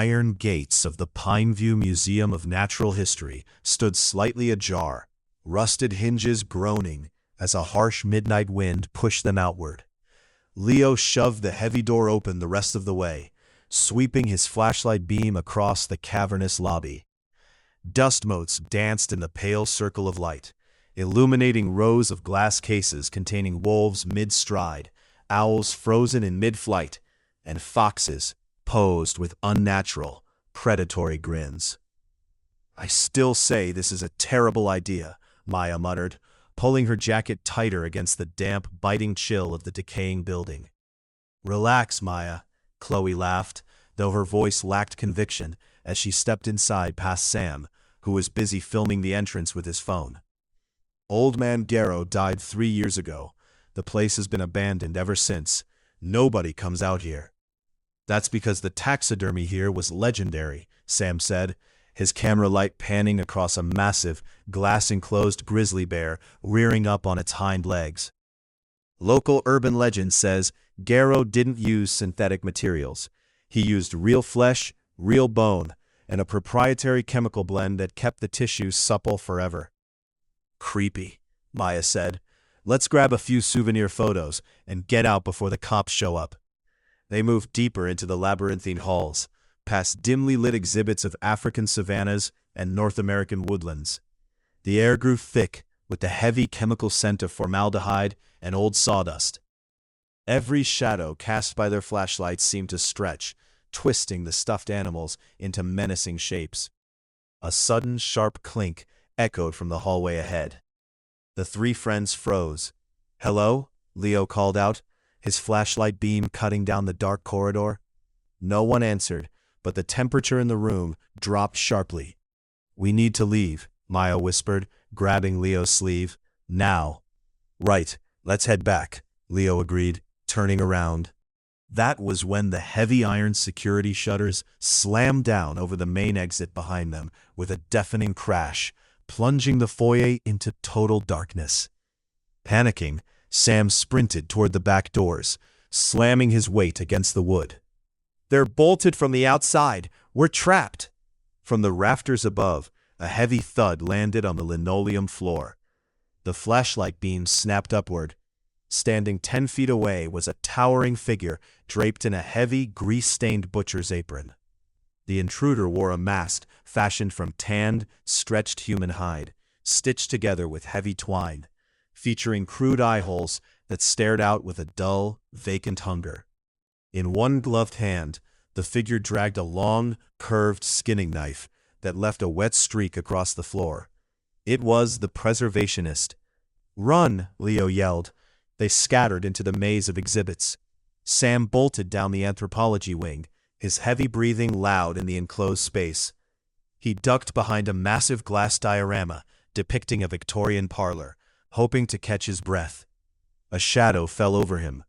iron gates of the Pineview Museum of Natural History stood slightly ajar, rusted hinges groaning as a harsh midnight wind pushed them outward. Leo shoved the heavy door open the rest of the way, sweeping his flashlight beam across the cavernous lobby. Dust motes danced in the pale circle of light, illuminating rows of glass cases containing wolves mid-stride, owls frozen in mid-flight, and foxes posed with unnatural, predatory grins. "I still say this is a terrible idea," Maya muttered, pulling her jacket tighter against the damp, biting chill of the decaying building. "Relax, Maya," Chloe laughed, though her voice lacked conviction as she stepped inside past Sam, who was busy filming the entrance with his phone. "Old man Darrow died 3 years ago. The place has been abandoned ever since. Nobody comes out here." "That's because the taxidermy here was legendary," Sam said, his camera light panning across a massive, glass-enclosed grizzly bear rearing up on its hind legs. "Local urban legend says Darrow didn't use synthetic materials. He used real flesh, real bone, and a proprietary chemical blend that kept the tissue supple forever." "Creepy," Maya said. "Let's grab a few souvenir photos and get out before the cops show up." They moved deeper into the labyrinthine halls, past dimly lit exhibits of African savannas and North American woodlands. The air grew thick with the heavy chemical scent of formaldehyde and old sawdust. Every shadow cast by their flashlights seemed to stretch, twisting the stuffed animals into menacing shapes. A sudden sharp clink echoed from the hallway ahead. The 3 friends froze. "Hello?" Leo called out, his flashlight beam cutting down the dark corridor. No one answered, but the temperature in the room dropped sharply. "We need to leave," Maya whispered, grabbing Leo's sleeve. "Now." "Right, let's head back," Leo agreed, turning around. That was when the heavy iron security shutters slammed down over the main exit behind them with a deafening crash, plunging the foyer into total darkness. Panicking, Sam sprinted toward the back doors, slamming his weight against the wood. "They're bolted from the outside! We're trapped!" From the rafters above, a heavy thud landed on the linoleum floor. The flashlight beam snapped upward. Standing 10 feet away was a towering figure draped in a heavy, grease-stained butcher's apron. The intruder wore a mask fashioned from tanned, stretched human hide, stitched together with heavy twine, featuring crude eye holes that stared out with a dull, vacant hunger. In one gloved hand, the figure dragged a long, curved skinning knife that left a wet streak across the floor. It was the preservationist. "Run!" Leo yelled. They scattered into the maze of exhibits. Sam bolted down the anthropology wing, his heavy breathing loud in the enclosed space. He ducked behind a massive glass diorama depicting a Victorian parlor, hoping to catch his breath. A shadow fell over him.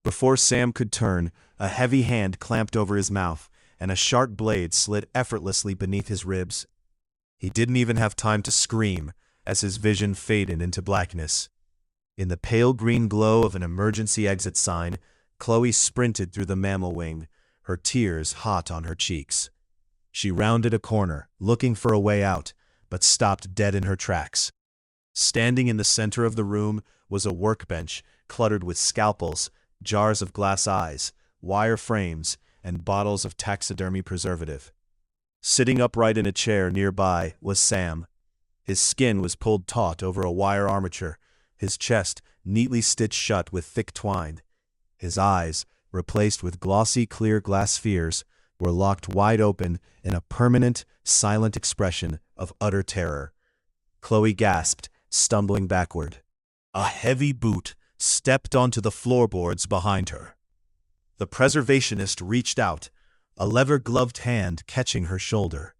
Before Sam could turn, a heavy hand clamped over his mouth, and a sharp blade slid effortlessly beneath his ribs. He didn't even have time to scream as his vision faded into blackness. In the pale green glow of an emergency exit sign, Chloe sprinted through the mammal wing, her tears hot on her cheeks. She rounded a corner, looking for a way out, but stopped dead in her tracks. Standing in the center of the room was a workbench cluttered with scalpels, jars of glass eyes, wire frames, and bottles of taxidermy preservative. Sitting upright in a chair nearby was Sam. His skin was pulled taut over a wire armature, his chest neatly stitched shut with thick twine. His eyes, replaced with glossy clear glass spheres, were locked wide open in a permanent, silent expression of utter terror. Chloe gasped, stumbling backward. A heavy boot stepped onto the floorboards behind her. The preservationist reached out, a leather-gloved hand catching her shoulder.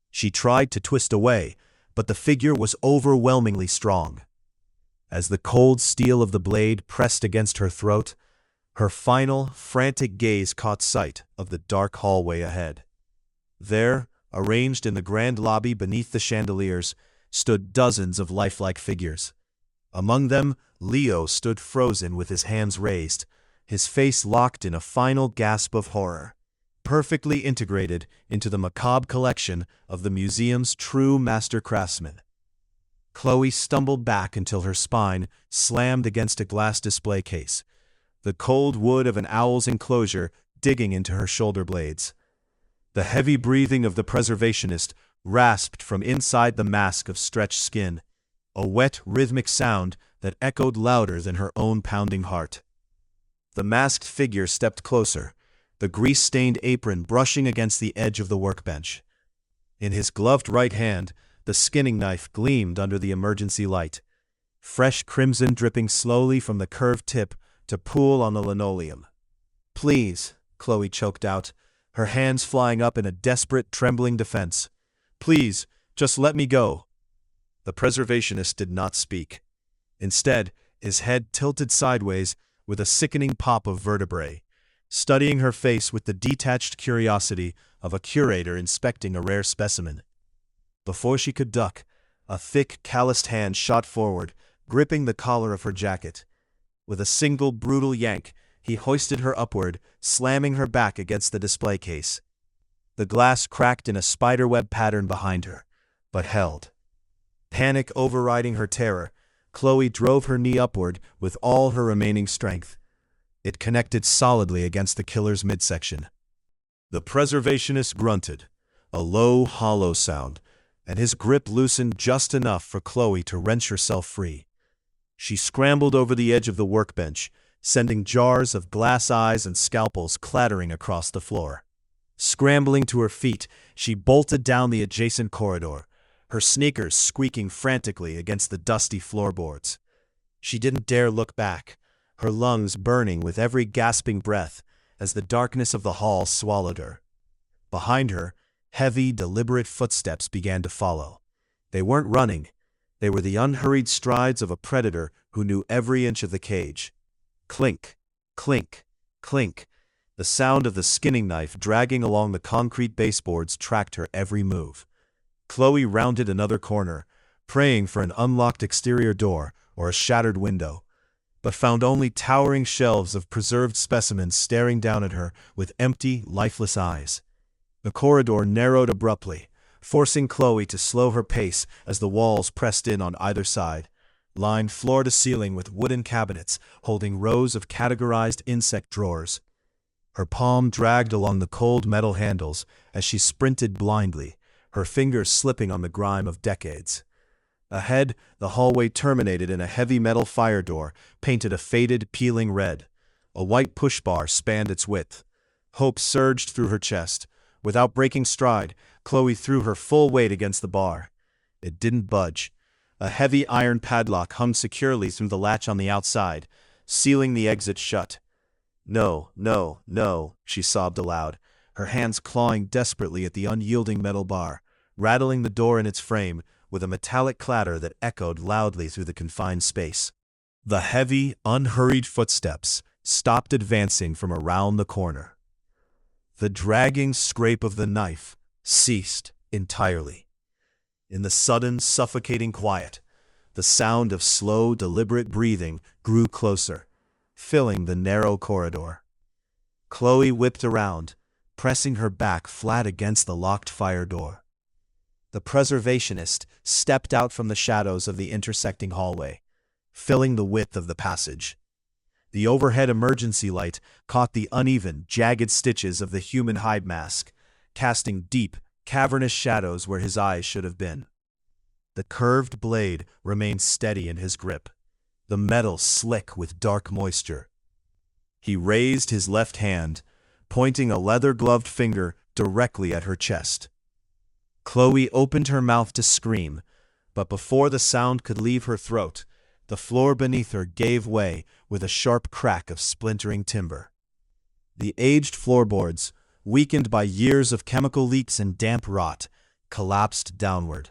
She tried to twist away, but the figure was overwhelmingly strong. As the cold steel of the blade pressed against her throat, her final, frantic gaze caught sight of the dark hallway ahead. There, arranged in the grand lobby beneath the chandeliers, stood dozens of lifelike figures. Among them, Leo stood frozen with his hands raised, his face locked in a final gasp of horror. perfectly integrated into the macabre collection of the museum's true master craftsmen. Chloe stumbled back until her spine slammed against a glass display case, the cold wood of an owl's enclosure digging into her shoulder blades. The heavy breathing of the preservationist rasped from inside the mask of stretched skin, a wet, rhythmic sound that echoed louder than her own pounding heart. The masked figure stepped closer, the grease-stained apron brushing against the edge of the workbench. In his gloved right hand, the skinning knife gleamed under the emergency light, fresh crimson dripping slowly from the curved tip to pool on the linoleum. "Please," Chloe choked out, her hands flying up in a desperate, trembling defense. "Please, just let me go." The preservationist did not speak. Instead, his head tilted sideways with a sickening pop of vertebrae, studying her face with the detached curiosity of a curator inspecting a rare specimen. Before she could duck, a thick, calloused hand shot forward, gripping the collar of her jacket. With a single brutal yank, he hoisted her upward, slamming her back against the display case. The glass cracked in a spiderweb pattern behind her, but held. Panic overriding her terror, Chloe drove her knee upward with all her remaining strength. It connected solidly against the killer's midsection. The preservationist grunted, a low, hollow sound, and his grip loosened just enough for Chloe to wrench herself free. She scrambled over the edge of the workbench, sending jars of glass eyes and scalpels clattering across the floor. Scrambling to her feet, she bolted down the adjacent corridor, her sneakers squeaking frantically against the dusty floorboards. She didn't dare look back, her lungs burning with every gasping breath as the darkness of the hall swallowed her. Behind her, heavy, deliberate footsteps began to follow. They weren't running. They were the unhurried strides of a predator who knew every inch of the cage. Clink, clink, clink. The sound of the skinning knife dragging along the concrete baseboards tracked her every move. Chloe rounded another corner, praying for an unlocked exterior door or a shattered window, but found only towering shelves of preserved specimens staring down at her with empty, lifeless eyes. The corridor narrowed abruptly, forcing Chloe to slow her pace as the walls pressed in on either side, lined floor to ceiling with wooden cabinets holding rows of categorized insect drawers. Her palm dragged along the cold metal handles as she sprinted blindly, her fingers slipping on the grime of decades. Ahead, the hallway terminated in a heavy metal fire door painted a faded, peeling red. A white push bar spanned its width. Hope surged through her chest. Without breaking stride, Chloe threw her full weight against the bar. It didn't budge. A heavy iron padlock hung securely through the latch on the outside, sealing the exit shut. "No, no, no," she sobbed aloud, her hands clawing desperately at the unyielding metal bar, rattling the door in its frame with a metallic clatter that echoed loudly through the confined space. The heavy, unhurried footsteps stopped advancing from around the corner. The dragging scrape of the knife ceased entirely. In the sudden, suffocating quiet, the sound of slow, deliberate breathing grew closer, filling the narrow corridor. Chloe whipped around, pressing her back flat against the locked fire door. The preservationist stepped out from the shadows of the intersecting hallway, filling the width of the passage. The overhead emergency light caught the uneven, jagged stitches of the human hide mask, casting deep, cavernous shadows where his eyes should have been. The curved blade remained steady in his grip, the metal slick with dark moisture. He raised his left hand, pointing a leather-gloved finger directly at her chest. Chloe opened her mouth to scream, but before the sound could leave her throat, the floor beneath her gave way with a sharp crack of splintering timber. The aged floorboards, weakened by years of chemical leaks and damp rot, collapsed downward.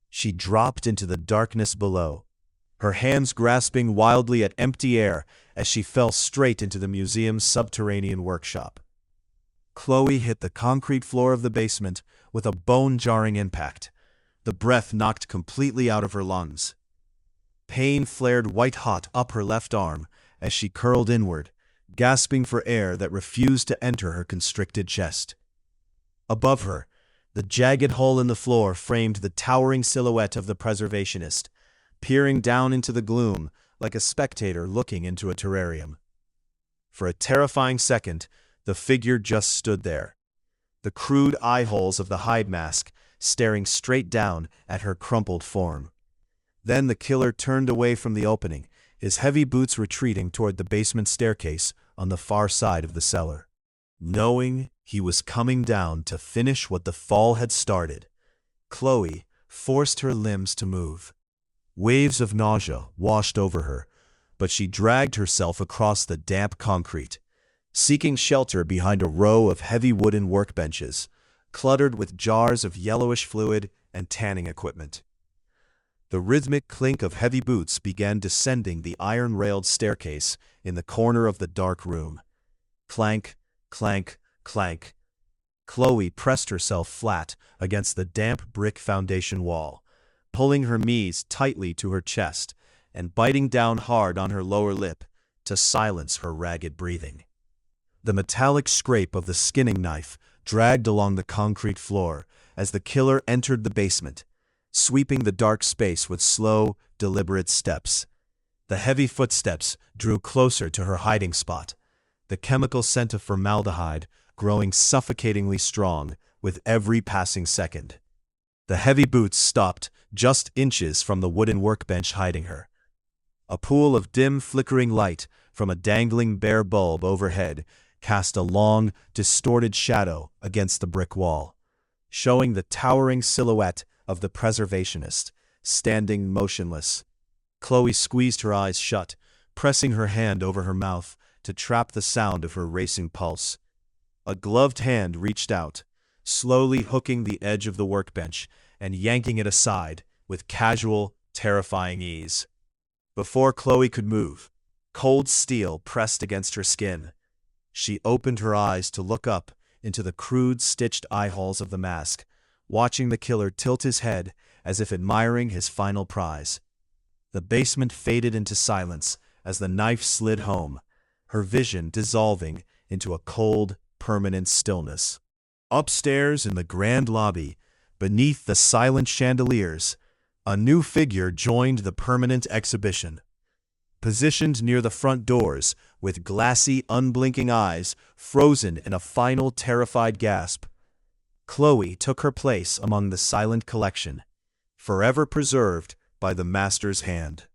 She dropped into the darkness below, her hands grasping wildly at empty air as she fell straight into the museum's subterranean workshop. Chloe hit the concrete floor of the basement with a bone-jarring impact, the breath knocked completely out of her lungs. Pain flared white-hot up her left arm as she curled inward, gasping for air that refused to enter her constricted chest. Above her, the jagged hole in the floor framed the towering silhouette of the preservationist, peering down into the gloom like a spectator looking into a terrarium. For a terrifying second, the figure just stood there, the crude eye holes of the hide mask staring straight down at her crumpled form. Then the killer turned away from the opening, his heavy boots retreating toward the basement staircase on the far side of the cellar. Knowing he was coming down to finish what the fall had started, Chloe forced her limbs to move. Waves of nausea washed over her, but she dragged herself across the damp concrete, seeking shelter behind a row of heavy wooden workbenches, cluttered with jars of yellowish fluid and tanning equipment. The rhythmic clink of heavy boots began descending the iron-railed staircase in the corner of the dark room. Clank, clank, clank. Chloe pressed herself flat against the damp brick foundation wall, pulling her knees tightly to her chest and biting down hard on her lower lip to silence her ragged breathing. The metallic scrape of the skinning knife dragged along the concrete floor as the killer entered the basement, sweeping the dark space with slow, deliberate steps. The heavy footsteps drew closer to her hiding spot, the chemical scent of formaldehyde growing suffocatingly strong with every passing second. The heavy boots stopped just inches from the wooden workbench hiding her. A pool of dim, flickering light from a dangling bare bulb overhead cast a long, distorted shadow against the brick wall, showing the towering silhouette of the preservationist, standing motionless. Chloe squeezed her eyes shut, pressing her hand over her mouth to trap the sound of her racing pulse. A gloved hand reached out, slowly hooking the edge of the workbench and yanking it aside with casual, terrifying ease. Before Chloe could move, cold steel pressed against her skin. She opened her eyes to look up into the crude, stitched eyeholes of the mask, watching the killer tilt his head as if admiring his final prize. The basement faded into silence as the knife slid home, her vision dissolving into a cold, permanent stillness. Upstairs in the grand lobby, beneath the silent chandeliers, a new figure joined the permanent exhibition. Positioned near the front doors, with glassy, unblinking eyes frozen in a final terrified gasp, Chloe took her place among the silent collection, forever preserved by the master's hand.